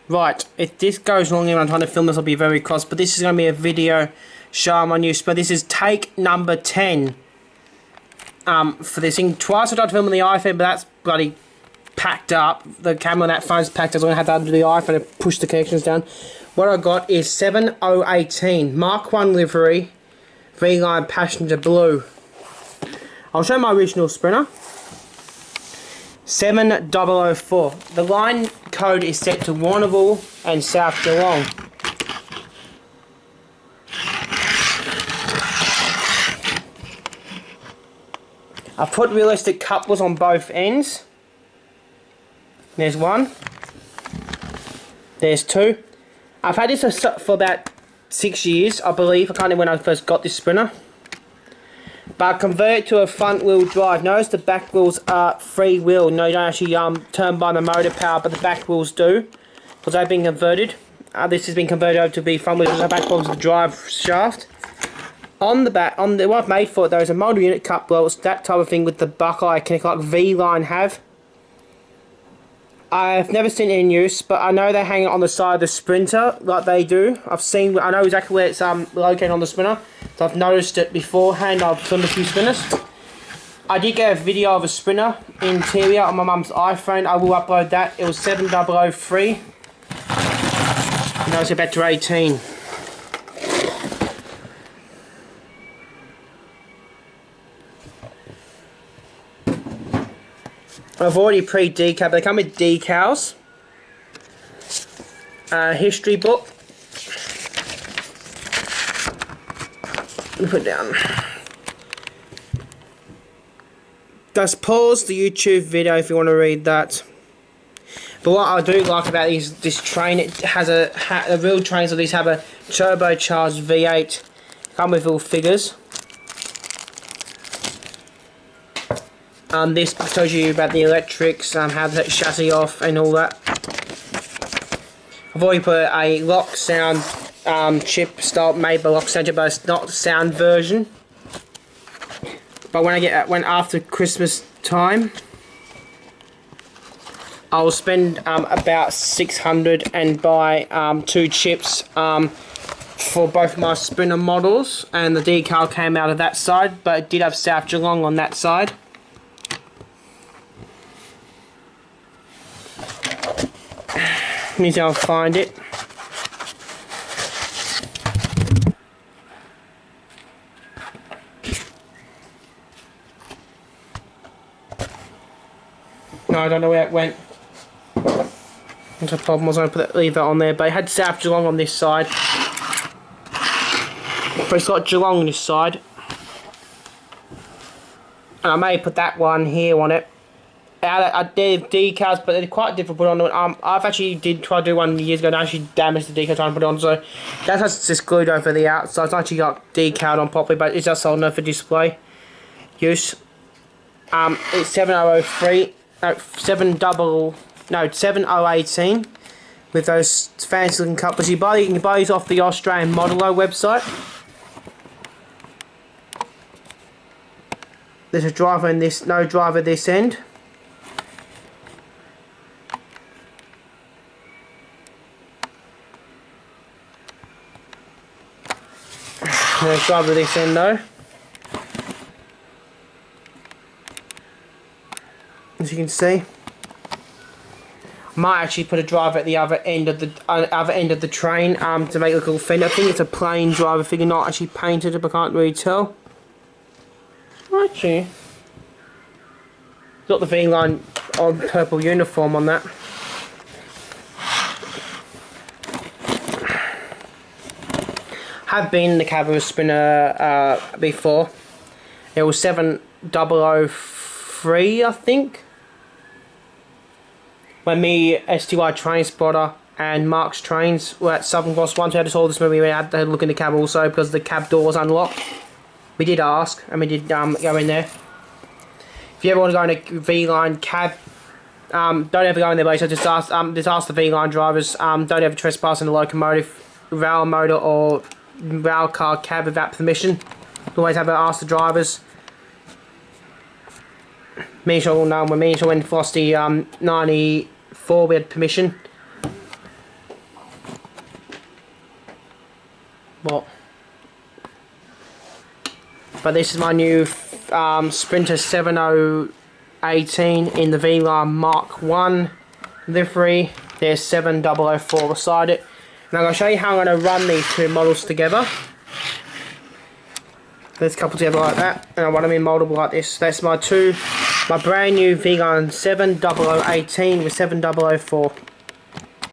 Right, if this goes long and I'm trying to film this, I'll be very cross, but this is going to be a video showing my new sprinter. This is take number 10 for this thing. Twice I tried to film on the iPhone, but that's bloody packed up. The camera on that phone's packed up, so I'm going to have to undo the iPhone and push the connections down. What I got is 7018 Mark 1 livery, V-line passenger blue. I'll show my original sprinter. 7004. The line code is set to Warrnambool and South Geelong. I've put realistic couplers on both ends. There's one. There's two. I've had this for about 6 years, I believe. I can't remember when I first got this sprinter. But I convert it to a front wheel drive. Notice the back wheels are free wheel. No, you don't actually turn by the motor power, but the back wheels do, because they've been converted. This has been converted over to be front wheels. The back wheels of the drive shaft. On the back, what I've made for it though is a motor unit coupler. It's that type of thing with the Buckeye connect like V-line have. I've never seen it in use, but I know they hang it on the side of the Sprinter like they do. I know exactly where it's located on the Sprinter, so I've noticed it beforehand. I've filmed a few Sprinters. I did get a video of a Sprinter interior on my mum's iPhone. I will upload that. It was 7003. Now it's about to 18. I've already pre-decaled. They come with decals, history book. Let me put it down. Just pause the YouTube video if you want to read that. But what I do like about this train, it has the real trains of these have a turbocharged V8. Come with little figures. This tells you about the electrics, how to take the chassis off and all that. I've already put a lock sound chip style made by lock sound chip, but it's not the sound version. But when after Christmas time, I'll spend about 600 and buy 2 chips for both my Sprinter models, and the decal came out of that side, but it did have South Geelong on that side. Let me see if I'll find it. No, I don't know where it went. That's a problem. I was going to leave that on there, but it had South Geelong on this side. But it's got Geelong on this side. And I may put that one here on it. They're decals, but they're quite difficult to put on. I've actually did try to do one years ago and actually damaged the decal trying to put it on, so that's just glued over the outside. It's actually got decaled on properly, but it's just sold enough for display use. It's 7003, no 7018 with those fancy looking couplers. You can buy these off the Australian Modelo website. There's a driver in this, no driver this end. There's driver this end though. As you can see, I might actually put a driver at the other end of the train to make it look a little fender. I think it's a plain driver figure, not actually painted, but I can't really tell. Actually, got the V-line on purple uniform on that. Have been in the cab of a Sprinter before. It was 7003, I think. When me, STY Train Spotter and Mark's Trains were at Southern Cross once, we had to saw this movie. We had to look in the cab also because the cab door was unlocked. We did ask, and we did go in there. If you ever want to go in a V-line cab, don't ever go in there, but just ask the V-line drivers. Don't ever trespass in the locomotive, rail motor, or rail car cab without permission. Always have to ask the drivers. Me and Sean know when Frosty 94 we had permission. What? But this is my new Sprinter 7018 in the V-Line Mark 1 livery. There's 7004 beside it. And I'm going to show you how I'm going to run these two models together. Let's couple together like that. And I want them in multiple like this. That's my brand new V-Line 7018 with 7004.